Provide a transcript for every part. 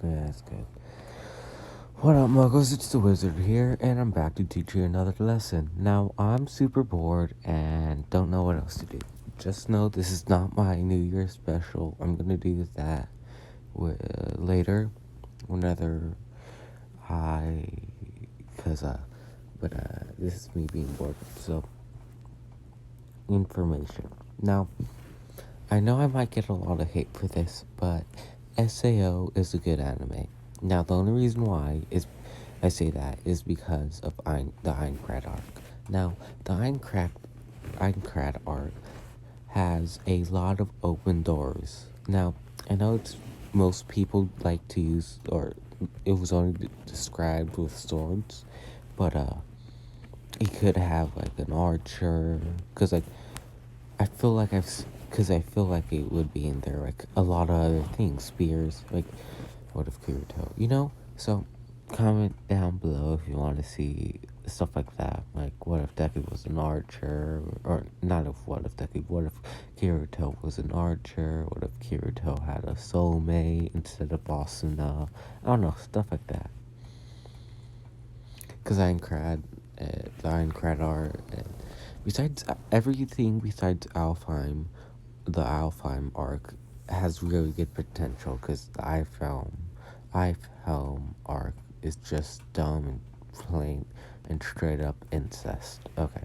Yeah, that's good. What up, muggles? It's the Wizard here, and I'm back to teach you another lesson. Now, I'm super bored and don't know what else to do. Just know this is not my New Year's special. I'm gonna do that later, whenever I, but this is me being bored. So, information. Now, I know I might get a lot of hate for this, but SAO is a good anime. Now, the only reason why I say that is because of the Aincrad arc. Now, the Aincrad arc has a lot of open doors. Now, I know most people like to use, or it was only described with swords, but he could have like an archer, because I feel like I feel like it would be in there, like a lot of other things, spears, like what if Kirito, So comment down below if you want to see stuff like that, like what if Deku was an archer, or not if what if Deku, what if Kirito was an archer, what if Kirito had a soulmate instead of Asuna, I don't know, stuff like that. Because the Aincrad art, besides everything besides Alfheim, the Alfheim arc has really good potential, because the Ifhelm arc is just dumb and plain and straight up incest. Okay.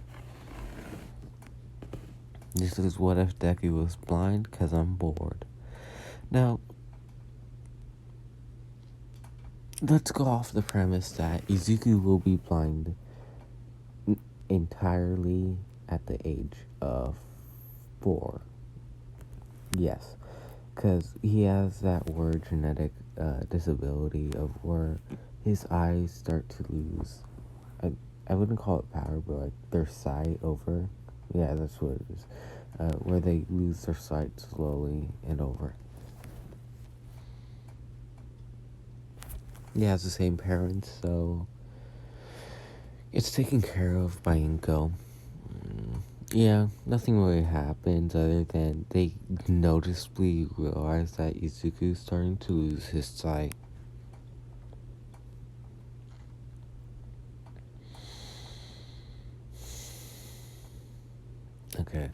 This is what if Deku was blind, because I'm bored. Now, let's go off the premise that Izuku will be blind entirely at the age of 4. Yes, because he has that word genetic disability of where his eyes start to lose. I wouldn't call it power, but like their sight over. Yeah, that's what it is. Where they lose their sight slowly and over. He has the same parents, so it's taken care of by Inko. Yeah, nothing really happens other than they noticeably realize that Izuku's starting to lose his sight. Okay.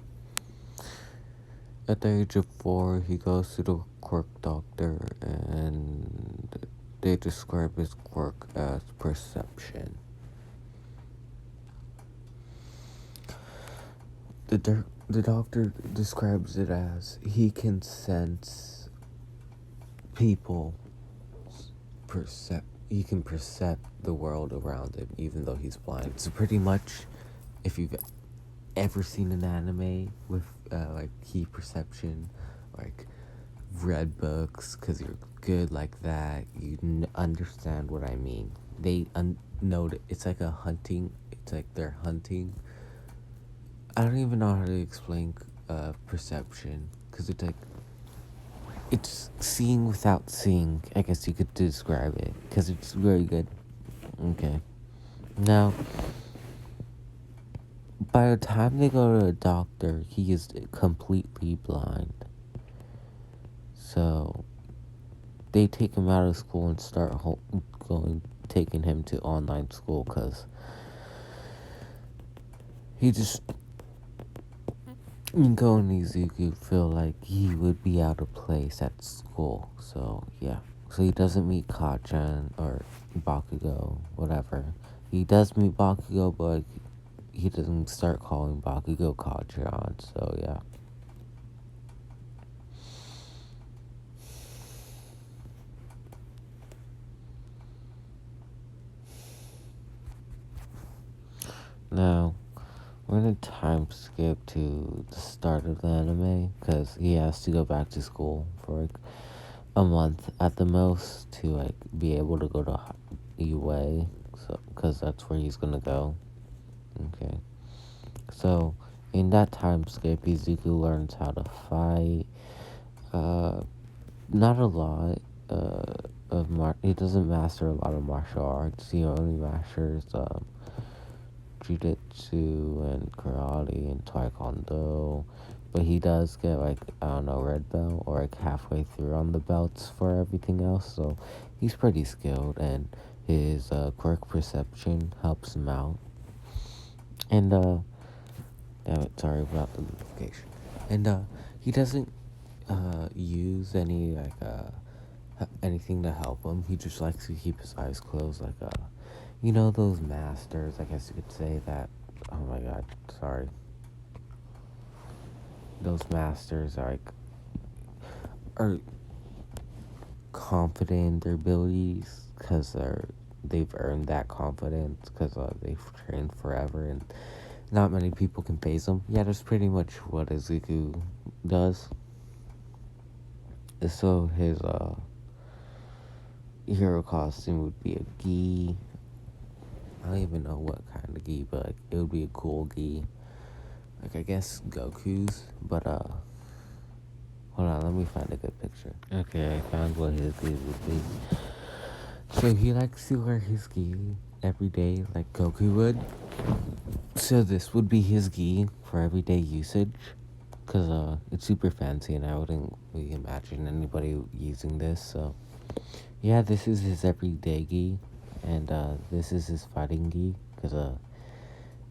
At the age of 4, he goes to the quirk doctor, and they describe his quirk as perception. The doctor describes it as he can sense people's he can perceive the world around him, even though he's blind. So pretty much, if you've ever seen an anime with like key perception, like read books, because you're good like that, you understand what I mean. They know it's like a hunting. It's like they're hunting. I don't even know how to explain perception, because it's seeing without seeing, I guess you could describe it, because it's very good. Okay. Now, by the time they go to a doctor, he is completely blind. So, they take him out of school and start taking him to online school, because he just, Inko and Izuku feel like he would be out of place at school. So, yeah. So he doesn't meet Kachan or Bakugo, whatever. He does meet Bakugo, but he doesn't start calling Bakugo Kachan, so yeah. Now, we're gonna time skip to the start of the anime, because he has to go back to school for like a month at the most to like be able to go to UA, so because that's where he's gonna go. Okay, so in that time skip, Izuku learns how to fight. Not a lot he doesn't master a lot of martial arts. He only masters jiu-jitsu and karate and taekwondo But he does get, like, I don't know, red belt or, like, halfway through on the belts for everything else. So he's pretty skilled, and his quirk perception helps him out. And, damn it, sorry about the notification. And, he doesn't, use any, like, anything to help him. He just likes to keep his eyes closed, like, you know, those masters, I guess you could say that. Oh my god, sorry. Those masters are confident in their abilities because they've earned that confidence because they've trained forever, and not many people can face them. Yeah, that's pretty much what Izuku does. So his hero costume would be a gi. I don't even know what kind of gi, but like, it would be a cool gi. Like, I guess Goku's, but hold on, let me find a good picture. Okay, I found what his gi would be. So he likes to wear his gi every day like Goku would. So this would be his gi for everyday usage. Because it's super fancy and I wouldn't really imagine anybody using this. So yeah, this is his everyday gi. And this is his fighting gi. Because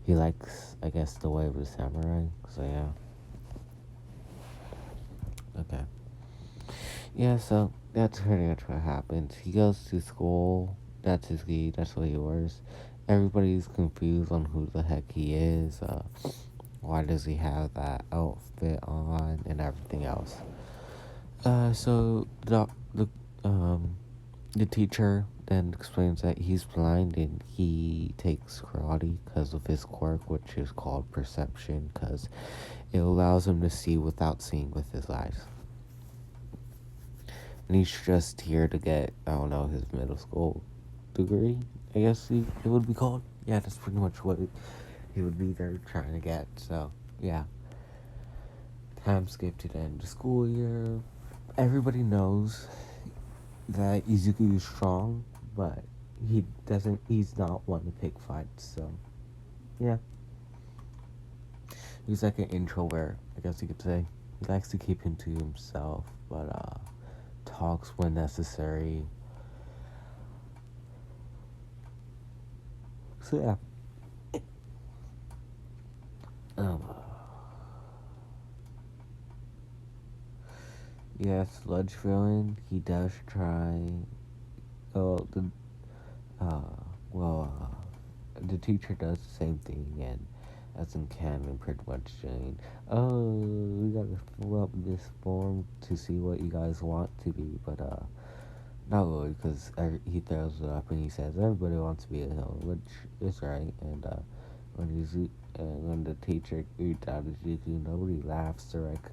he likes, I guess, the way of the samurai. So yeah. Okay. Yeah, so that's pretty much what happens. He goes to school. That's his gi. That's what he wears. Everybody's confused on who the heck he is. Why does he have that outfit on and everything else? So the teacher then explains that he's blind and he takes karate because of his quirk, which is called perception, because it allows him to see without seeing with his eyes. And he's just here to get, I don't know, his middle school degree, I guess it would be called. Yeah, that's pretty much what he would be there trying to get. So, yeah. Time skip to the end of the school year. Everybody knows that Izuku is strong, but he's not one to pick fights, so, yeah. He's like an introvert, I guess you could say. He likes to keep him to himself, but, talks when necessary. So yeah. Yeah, sludge filling. He does try. Oh, uh, the teacher does the same thing again, as in canon, pretty much saying, "Oh, we gotta fill up this form to see what you guys want to be," but not really, because he throws it up and he says everybody wants to be a hero, which is right. And when the teacher reads out Izuku, nobody laughs. They're like,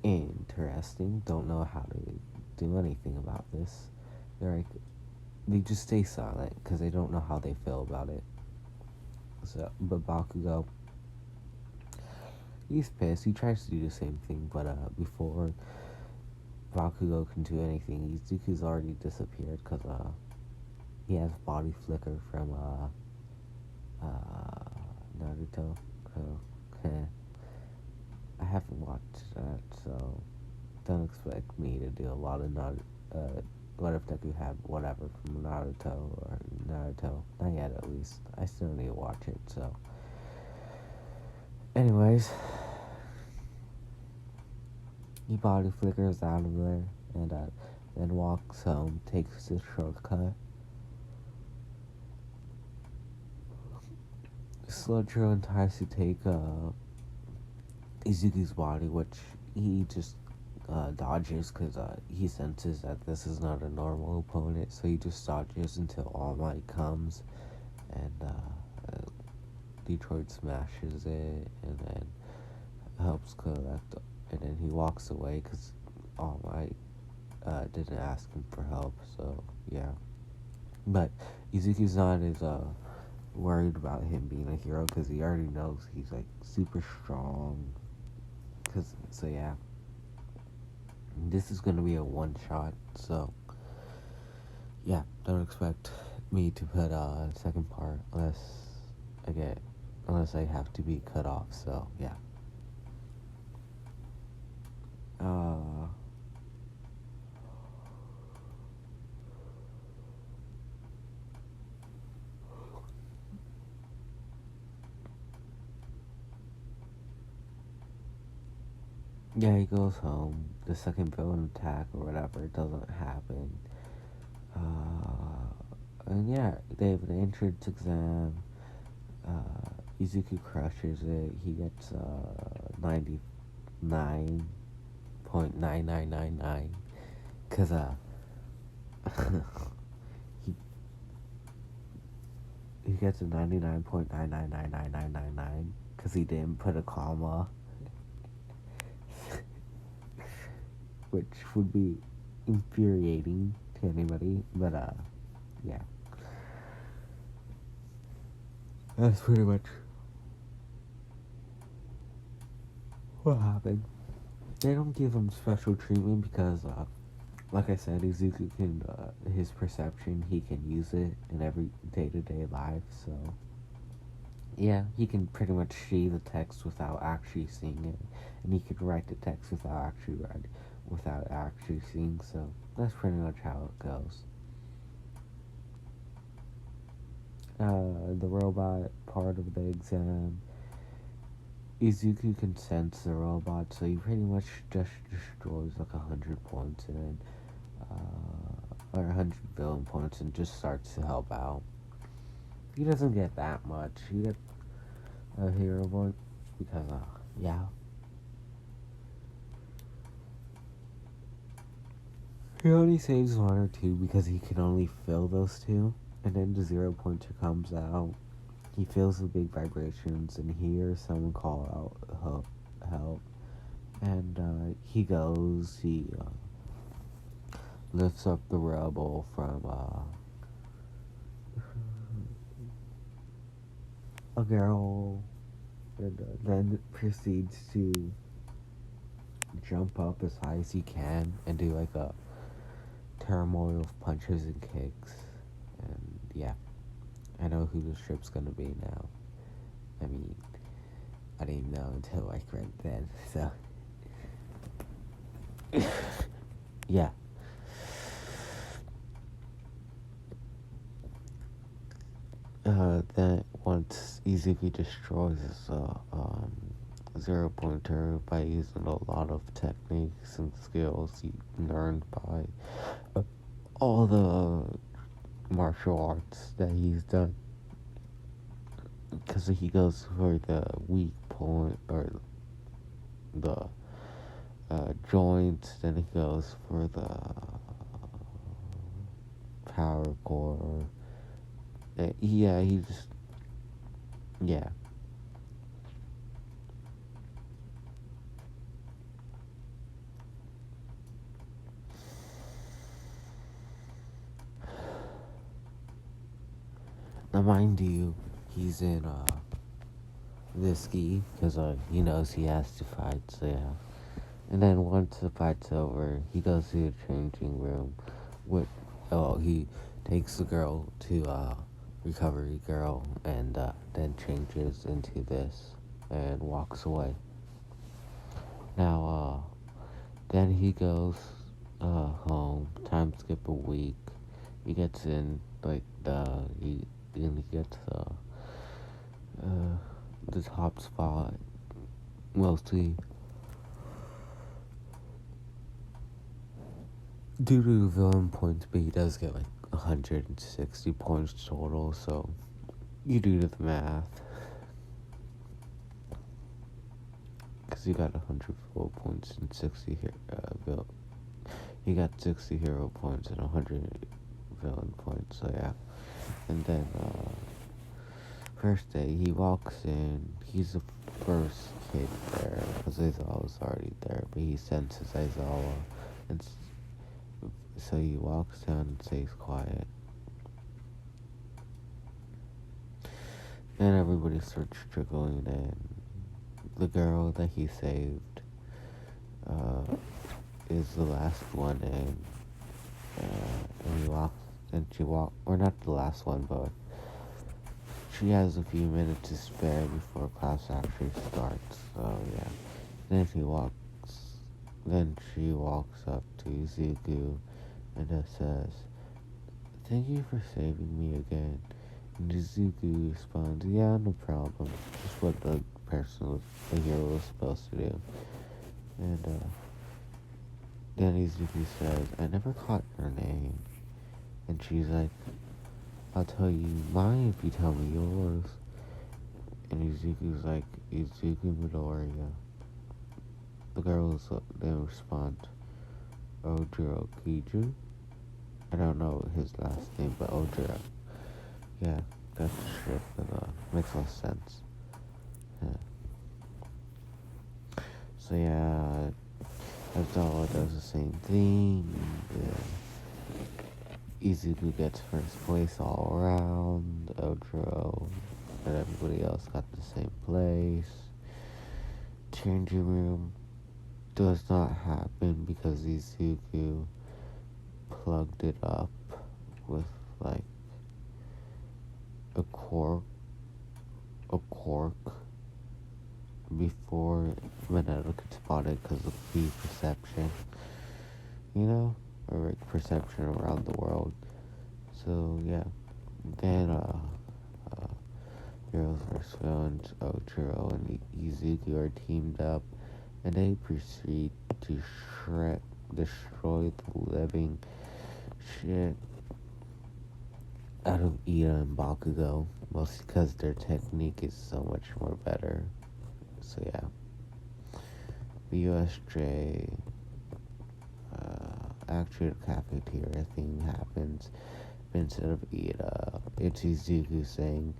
interesting. Don't know how to do anything about this. They're like, they just stay silent because they don't know how they feel about it. So, but Bakugo, he's pissed. He tries to do the same thing, but before Bakugo can do anything, Izuku's already disappeared because he has body flicker from Naruto. Okay. I haven't watched that, so don't expect me to do a lot of what if Deku had whatever from Naruto. Not yet, at least. I still need to watch it, so. Anyways, he body flickers out of there and then walks home, takes the shortcut. Sludge tries to take Izuku's body, which he just dodges because he senses that this is not a normal opponent, so he just dodges until All Might comes and Detroit smashes it and then helps collect, and then he walks away because All Might didn't ask him for help, so yeah. But Izuku's not as worried about him being a hero because he already knows he's like super strong. So yeah, this is gonna be a one shot. So yeah, don't expect me to put a second part unless I have to be cut off. So yeah. Yeah, he goes home. The second villain attack or whatever doesn't happen. And yeah, they have an entrance exam. Izuku crushes it. He gets 99.9999 because he he gets a 99.999999 because he didn't put a comma, which would be infuriating to anybody. But yeah, that's pretty much what happened. They don't give him special treatment because, like I said, Izuku can, his perception, he can use it in every day-to-day life, so yeah, he can pretty much see the text without actually seeing it, and he can write the text without actually seeing, so that's pretty much how it goes. The robot part of the exam, Izuku can sense the robot, so he pretty much just destroys like 100 points and then, or 100 villain points and just starts to help out. He doesn't get that much. He gets a hero point because, yeah. He only saves one or two because he can only fill those two, and then the 0 pointer comes out. He feels the big vibrations and hears someone call out help. And he goes, he lifts up the rubble from a girl, and then proceeds to jump up as high as he can and do like a turmoil of punches and kicks. And yeah, I know who the strip's gonna be now. I mean, I didn't know until like right then, so yeah. Then once Izuku destroys his 0 pointer by using a lot of techniques and skills he learned by all the martial arts that he's done, because he goes for the weak point or the joints, then he goes for the power core. Yeah, he just, yeah. Now, mind you, he's in Visky because he knows he has to fight, so yeah. And then once the fight's over, he goes to the changing room. He takes the girl to recovery girl and then changes into this and walks away. Now, then he goes home. Time skip a week. He gets in like he gets the top spot mostly due to the villain points, but he does get like 160 points total, so you do the math. Because he got 100 full points and 60 here, he got 60 hero points and 100 villain points, so yeah. And then, first day, he walks in, he's the first kid there, because Aizawa's already there, but he senses Aizawa, and so he walks down and stays quiet. Then everybody starts trickling in. The girl that he saved is the last one in. Or not the last one, but she has a few minutes to spare before class actually starts. So yeah. Then she walks up to Izuku and says, "Thank you for saving me again." And Izuku responds, "Yeah, no problem. Just what the hero was supposed to do." And then Izuku says, I never caught your name. And she's like, I'll tell you mine if you tell me yours. And Izuku's like, Izuku Midoriya. The girls then respond, Ojiro Kiju? I don't know his last name, but Ojiro. Yeah, that's shit, but makes no sense. Yeah. So yeah, Aizawa does the same thing. Izuku gets first place all around. Ojiro and everybody else got the same place. Changing room does not happen because Izuku plugged it up with like a quirk before Mineta could spot it because of the perception, or like perception around the world. So yeah, then Heroes vs. Villains, Ojiro and Izuku are teamed up, and they proceed to destroy the living shit out of Ida and Bakugo, mostly because their technique is so much more better. So yeah, the USJ, actually the cafeteria thing happens. But instead of Ida, it's Izuku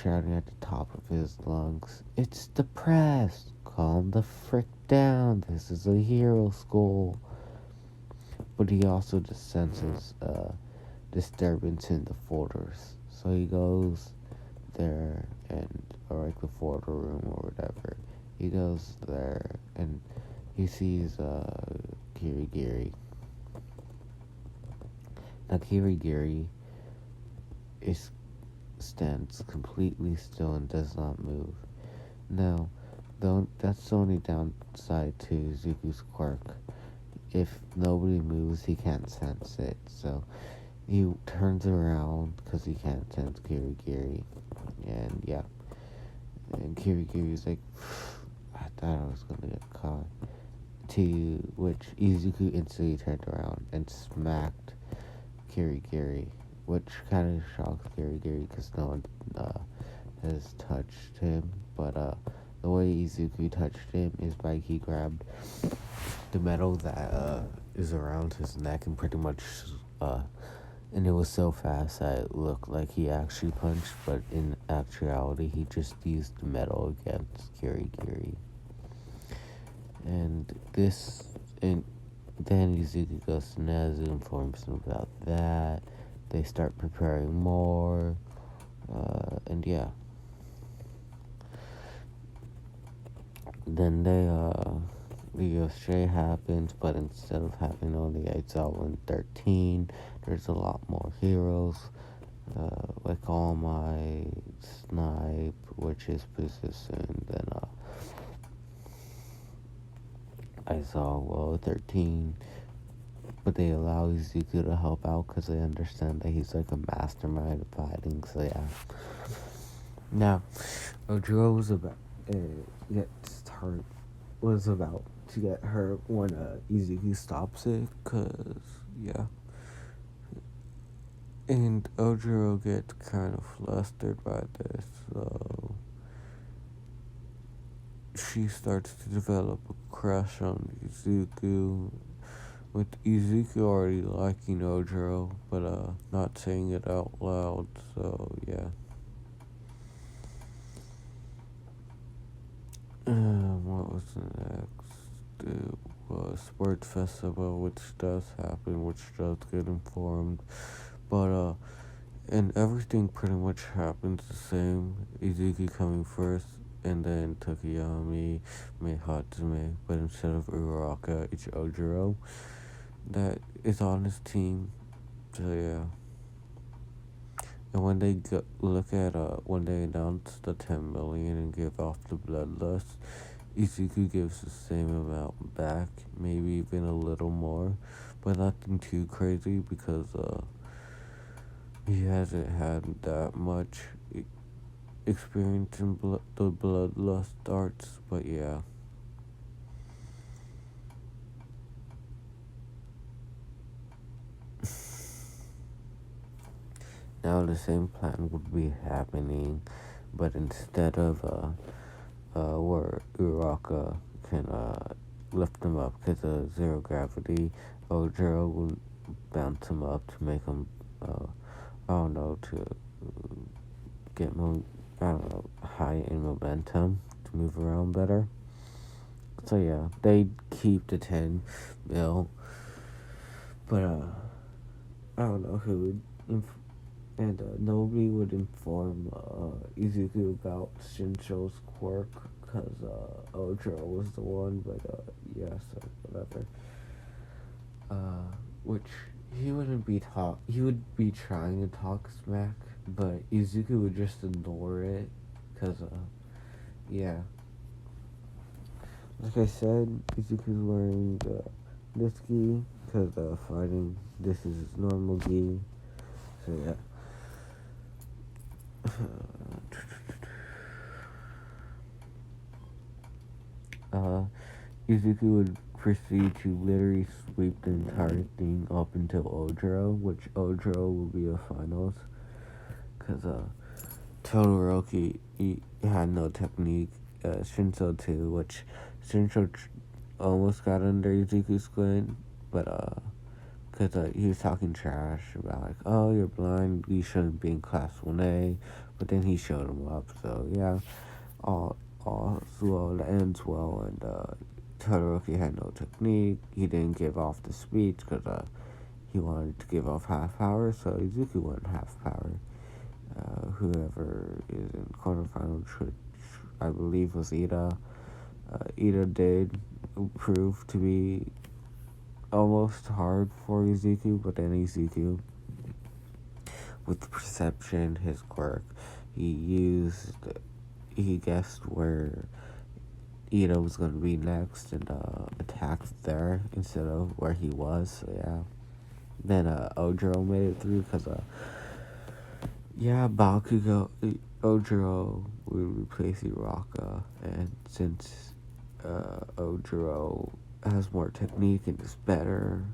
shouting at the top of his lungs, it's the press! Calm the frick down, this is a hero school. But he also just senses disturbance in the folders. So he goes there or like the folder room or whatever. He goes there and he sees Kirigiri. Now Kirigiri stands completely still and does not move. Now, that's the only downside to Izuku's quirk. If nobody moves, he can't sense it. So he turns around because he can't sense Kirigiri. And yeah. And Kirigiri's like, I thought I was gonna get caught. To which Izuku instantly turned around and smacked Kirigiri. Which kind of shocked Kirigiri because no one has touched him. But the way Izuku touched him is by he grabbed the metal that is around his neck and pretty much and it was so fast that it looked like he actually punched, but in actuality he just used the metal against Kirigiri. And then Izuku goes to Nezu, informs him about that. They start preparing more, and yeah. Then the USJ happens, but instead of having only Aizawa and 13, there's a lot more heroes, like All Might, Snipe, which is positioned, then Aizawa 13, but they allow Izuku to help out because they understand that he's like a mastermind of fighting, so yeah. Now, Ojiro was about to get hurt when Izuku stops it, cause yeah. And Ojiro gets kind of flustered by this, so she starts to develop a crush on Izuku, with Izuku already liking Ojiro, but not saying it out loud, so yeah. What was the next? It was Sports Festival, which does happen, which does get informed, but and everything pretty much happens the same. Izuku coming first, and then Tokiyami made Hatsume, but instead of Uraraka, it's Ojiro that is on his team. So yeah. And when they look at when they announce the 10 million and give off the bloodlust, Izuku gives the same amount back, maybe even a little more, but nothing too crazy because he hasn't had that much experience in the bloodlust arts. But yeah. Now the same plan would be happening, but instead of where Uraka can lift him up because of zero gravity, Ojiro will bounce him up to make him, I don't know, to get more, I don't know, high in momentum to move around better. So yeah, they keep the 10 mil, but I don't know who would, and nobody would inform Izuku about Shinsho's quirk because Ojiro was the one, but yeah, so whatever. Which he wouldn't be he would be trying to talk smack, but Izuku would just ignore it because yeah. Like I said, Izuku's wearing this gi because fighting. This is his normal gi. So yeah. Izuku would proceed to literally sweep the entire thing up until Ojiro, which Ojiro will be a finals. Because Todoroki he had no technique. Shinso too, which Shinso almost got under Izuku's skin, but because he was talking trash about like, oh, you're blind, you shouldn't be in class 1A, but then he showed him up, so yeah, all well, the ends well, and Todoroki had no technique, he didn't give off the speech, because he wanted to give off half power, so Izuku went half power. Whoever is in quarterfinal, I believe was Ida. Ida did prove to be almost hard for Izuku, but then Izuku, with perception, his quirk, he guessed where Ida was going to be next and attacked there instead of where he was, so yeah. Then Ojiro made it through because Ojiro will replace Uraka, and since Ojiro has more technique and is better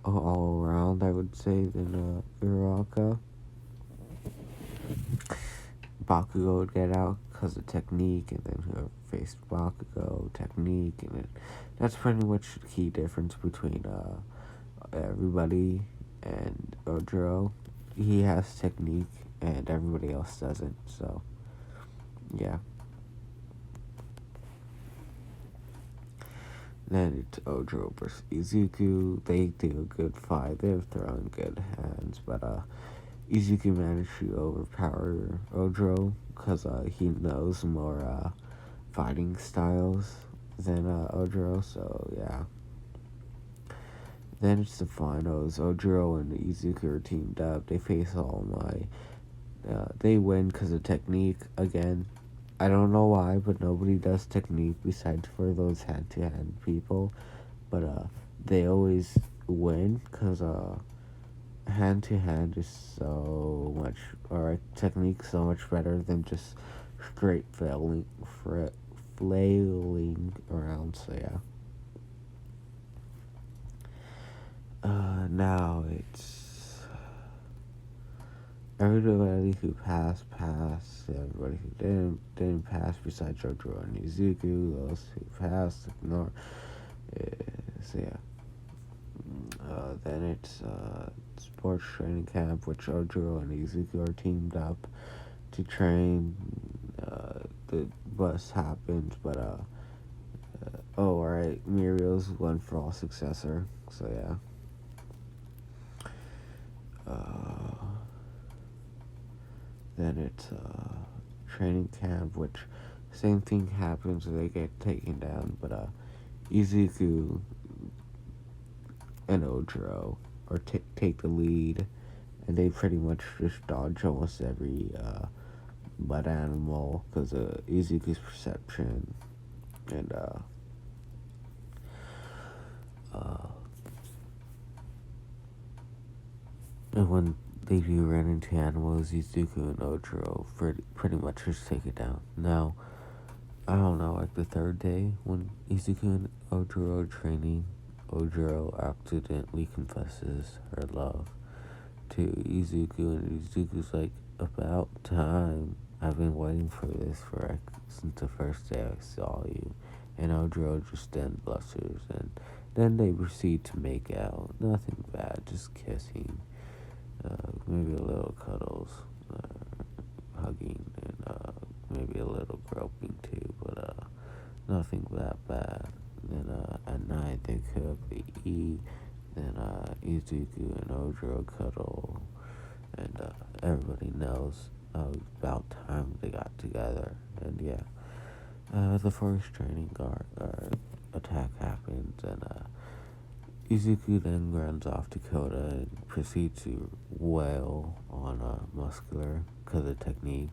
all around, I would say, than Uraka, Bakugo would get out because of technique, and then whoever faced Bakugo, technique, and then that's pretty much the key difference between everybody and Ojiro. He has technique and everybody else doesn't, so yeah. Then it's Ojiro versus Izuku. They do a good fight. They've thrown good hands, but Izuku managed to overpower Ojiro because he knows more fighting styles than Ojiro, so yeah. Then it's the finals. Ojiro and Izuku are teamed up. They face All Might. They win because of technique again. I don't know why, but nobody does technique besides for those hand-to-hand people. But they always win because hand-to-hand is so much, or technique so much better than just straight flailing around. So yeah. Now it's everybody who passed. Everybody who didn't pass, besides JoJo and Izuku. Those who passed, ignore. So yeah. Then it's sports training camp, which JoJo and Izuku are teamed up to train. The bus happens, but oh, alright, Muriel's one for all successor. So yeah. Then it's training camp, which same thing happens, they get taken down, but Izuku and Ojiro or take the lead, and they pretty much just dodge almost every mud animal because of Izuku's perception, and when they do run into animals, Izuku and Ojiro pretty much just take it down. Now, I don't know, like the third day when Izuku and Ojiro are training, Ojiro accidentally confesses her love to Izuku, and Izuku's like, about time. I've been waiting for this for since the first day I saw you. And Ojiro just then blushes, and then they proceed to make out. Nothing bad, just kissing. Maybe a little cuddles, hugging, and maybe a little groping too, but nothing that bad. Then at night they cook, they eat. Then Izuku and Ojiro cuddle, and everybody knows about time they got together. And yeah, the first training guard attack happens, and Izuku then runs off to Kota and proceeds to wail on Muscular because of technique.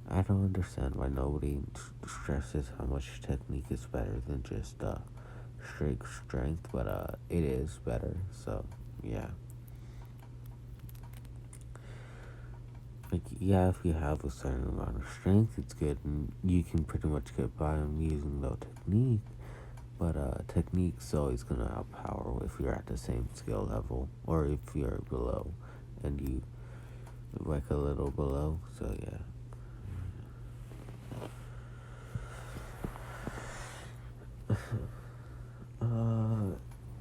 I don't understand why nobody stresses how much technique is better than just straight strength, but it is better, so yeah. Like, yeah, if you have a certain amount of strength, it's good, and you can pretty much get by on using low technique, but technique's always gonna outpower if you're at the same skill level, or if you're below, and you like a little below, so yeah.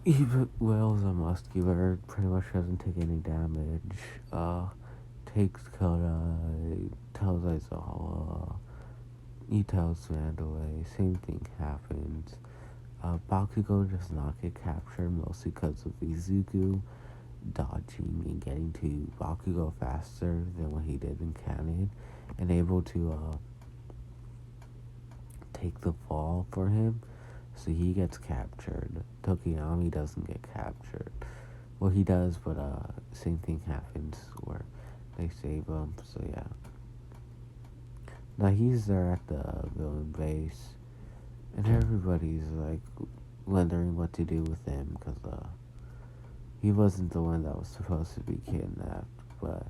Even Whales are muscular, pretty much doesn't take any damage. Takes Kota, tells Aizawa, he tells Mandalay, same thing happens. Bakugo does not get captured, mostly because of Izuku dodging and getting to Bakugo faster than what he did in canon, and able to take the fall for him, so he gets captured. Tokiyami doesn't get captured. Well, he does, but same thing happens where they save him, so yeah. Now he's there at the villain base, and everybody's like wondering what to do with him, because he wasn't the one that was supposed to be kidnapped, but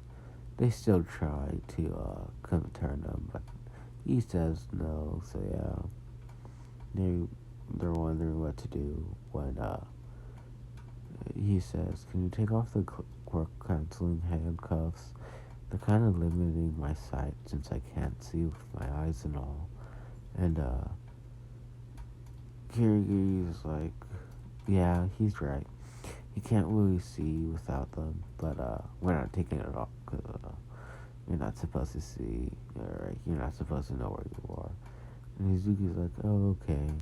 they still try to come turn him, but he says no, so yeah. They're wondering what to do when he says, "Can you take off the quirk canceling handcuffs? They're kind of limiting my sight since I can't see with my eyes and all." And Kirigi's like, "Yeah, he's right. You can't really see without them, but we're not taking it off because you're not supposed to see, or you're not supposed to know where you are." And Izuku's like, "Oh, okay."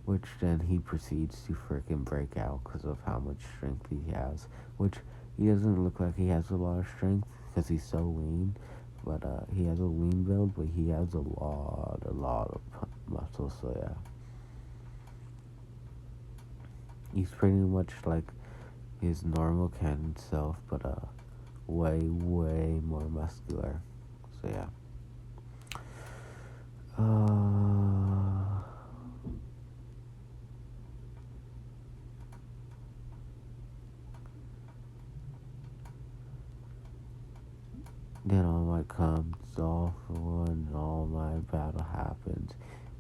Which then he proceeds to freaking break out because of how much strength he has. Which he doesn't look like he has a lot of strength because he's so lean. But he has a lean build, but he has a lot of muscle. So yeah, he's pretty much like his normal canon self, but way more muscular. So yeah. Then All Might comes off when All Might battle happens.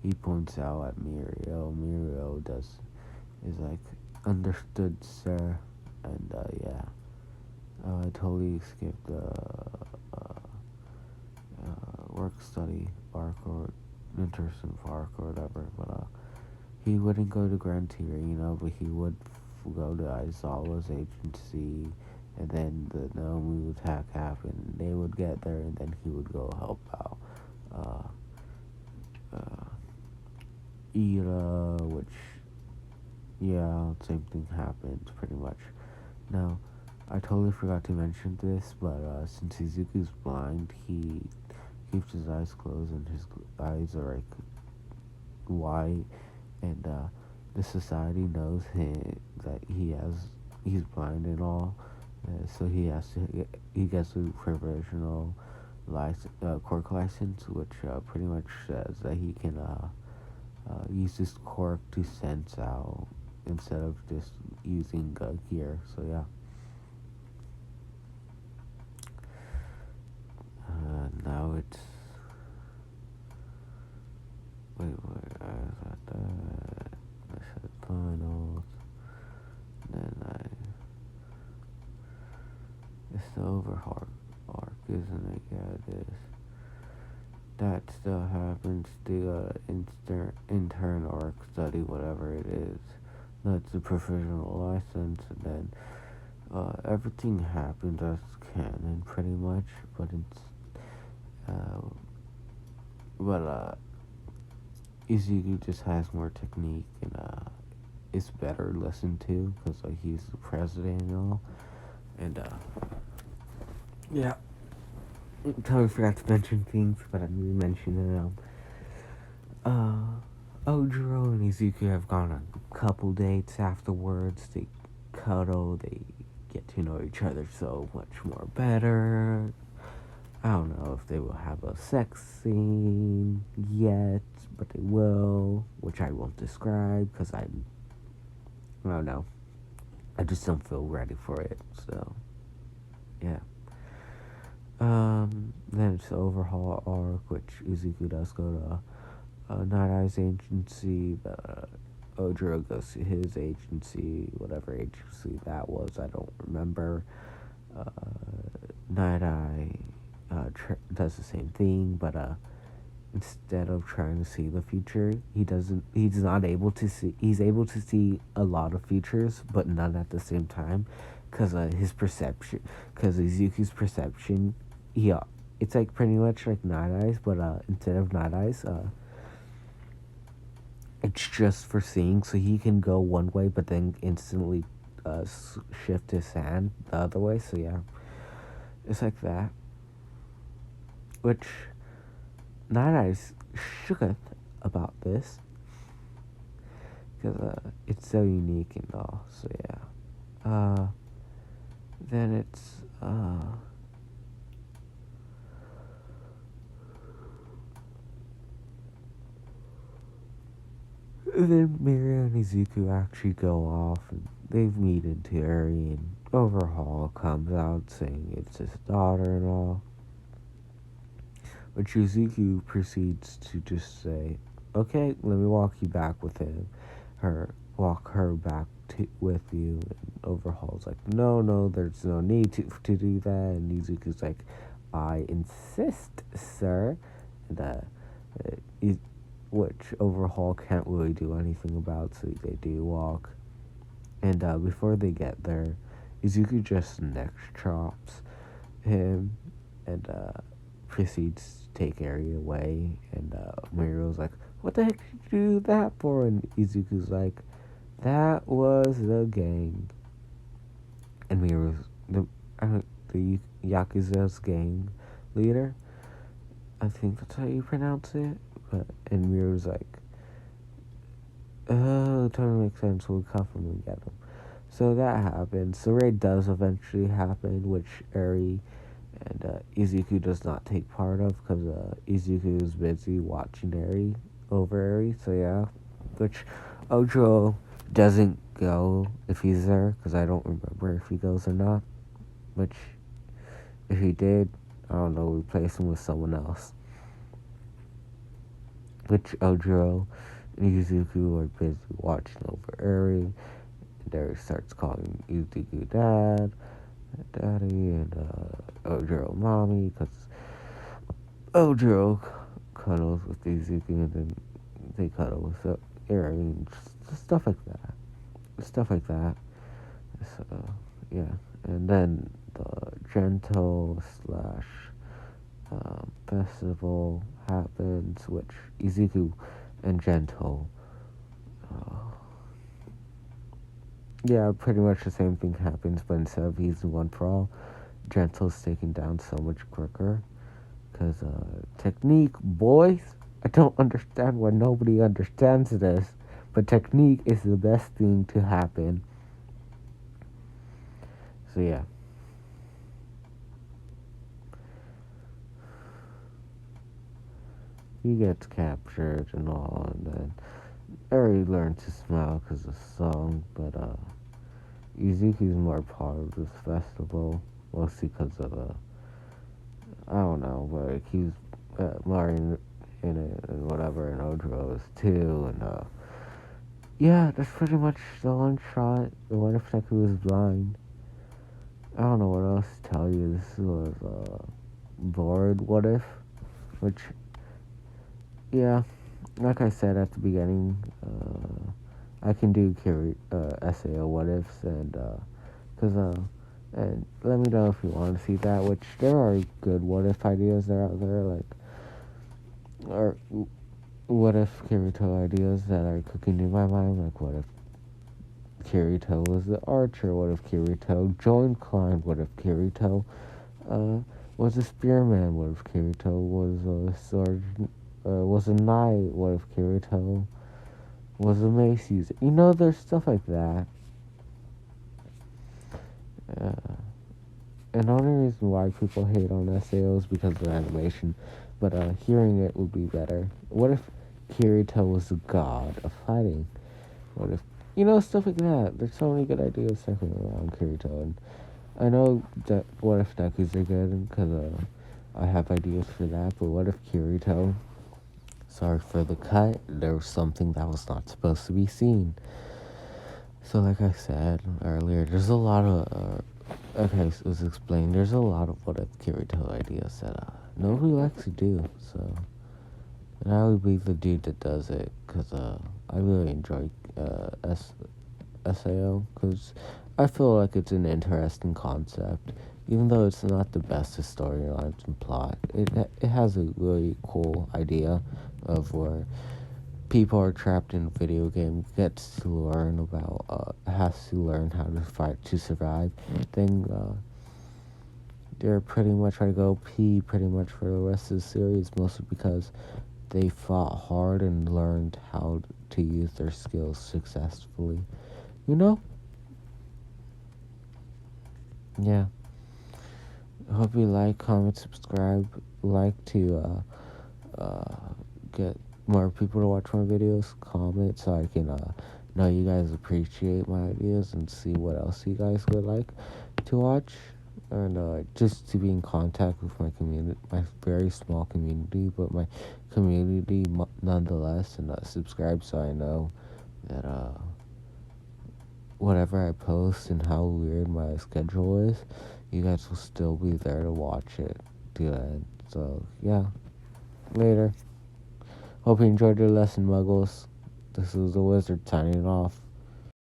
He points out at Mirio. Mirio is like, "Understood, sir." And yeah, I totally skipped the work study arc or interesting arc or whatever. But he wouldn't go to Gran Torino, but he would go to Aizawa's agency. And then the Naomi attack happened. They would get there, and then he would go help out Ira, which, yeah, same thing happens pretty much. Now, I totally forgot to mention this, but since Izuku's blind, he keeps his eyes closed, and his eyes are like white, and the society knows that he's blind and all. So he gets a provisional quirk license, which pretty much says that he can use this quirk to sense out instead of just using gear. So yeah. Now it's wait, I was at that. I said finals. Then so overhaul arc, isn't it? Yeah, it is. That still happens. The intern arc study, whatever it is. That's a professional license, and then everything happens as canon, pretty much. But it's Izuku just has more technique and it's better listened to because he's the president and all. And yeah, totally forgot to mention things, but I need to mention it. Ojiro and Izuku have gone on a couple dates afterwards. They cuddle, they get to know each other so much more better. I don't know if they will have a sex scene yet, but they will, which I won't describe because I don't know. I just don't feel ready for it, so yeah. Then it's the overhaul arc, which Izuku does go to Night Eye's agency. Ojiro goes to his agency, whatever agency that was, I don't remember. Night Eye does the same thing, but instead of trying to see the future, he's not able to see. He's able to see a lot of futures, but none at the same time, because his perception, because Izuku's perception, it's like pretty much like Night Eyes, but instead of Night Eyes, it's just for seeing, so he can go one way, but then instantly shift his hand the other way. So yeah, it's like that, which Night Eyes shooketh about this because it's so unique and all. So yeah, then it's then Miria and Izuku actually go off and they meet in Terry, and Overhaul comes out saying it's his daughter and all. But Izuku proceeds to just say, okay, let me walk you back with him. Walk her back with you. And Overhaul's like, no, there's no need to do that. And Izuku's like, I insist, sir. And which Overhaul can't really do anything about, so they do walk. And before they get there, Izuku just neck chops him and proceeds to take Eri away. And Mirio's like, what the heck did you do that for? And Izuku's like, that was the gang. And Mirio's the Yakuza's gang leader. I think that's how you pronounce it. And Mirio's like, oh, totally makes sense. We'll cuff him and get him. So that happens. The raid does eventually happen, which Eri and Izuku does not take part of because Izuku is busy watching Eri over Eri. So yeah, which Ojo doesn't go if he's there because I don't remember if he goes or not. Which if he did, I don't know, replace him with someone else. Which Ojo and Izuku are busy watching over Eri. And Eri starts calling Izuku daddy, and Ojiro mommy, because Ojiro cuddles with Izuku, and then they cuddle with Eri, and just stuff like that. So yeah, and then the Gentle / festival happens, which Izuku and Gentle, yeah, pretty much the same thing happens, but instead of using one for all, Gentle's taken down so much quicker. Because technique, boys, I don't understand why nobody understands this, but technique is the best thing to happen. So yeah. He gets captured and all, and then Eri learned to smile because of the song, but Izuku's more part of this festival, mostly because of I don't know, but he's more in it and whatever, and Ojiro is too, and yeah, that's pretty much the one shot. What if Deku was blind? I don't know what else to tell you. This was bored what if, which, yeah, like I said at the beginning, I can do SAO what ifs, and let me know if you want to see that. Which there are good what if ideas that are out there, like, or what if Kirito ideas that are cooking in my mind, like what if Kirito was the archer, what if Kirito joined Klein, what if Kirito uh, was a spearman, what if Kirito was a sword, was a knight, what if Kirito was a Macy's. There's stuff like that. Uh, and the only reason why people hate on SAO is because of the animation, but hearing it would be better. What if Kirito was a god of fighting? What if, stuff like that. There's so many good ideas circling around Kirito, and I know that what if Deku's are good, because I have ideas for that, but what if Kirito, sorry for the cut, there was something that was not supposed to be seen. So like I said earlier, there's a lot of, okay, so as explained, there's a lot of what if Kirito ideas that nobody likes to do, so, and I would be the dude that does it, because I really enjoy SAO, because I feel like it's an interesting concept. Even though it's not the best of storylines and plot, it has a really cool idea of where people are trapped in a video game, gets to learn about, has to learn how to fight to survive. Thing, they're pretty much like OP pretty much for the rest of the series, mostly because they fought hard and learned how to use their skills successfully. Yeah. I hope you like, comment, subscribe, like to get more people to watch my videos, comment so I can know you guys appreciate my ideas and see what else you guys would like to watch, and just to be in contact with my community, my very small community, but my community nonetheless, and subscribe so I know that whatever I post and how weird my schedule is, you guys will still be there to watch it. Good. So, yeah. Later. Hope you enjoyed your lesson, Muggles. This is the Wizard signing off.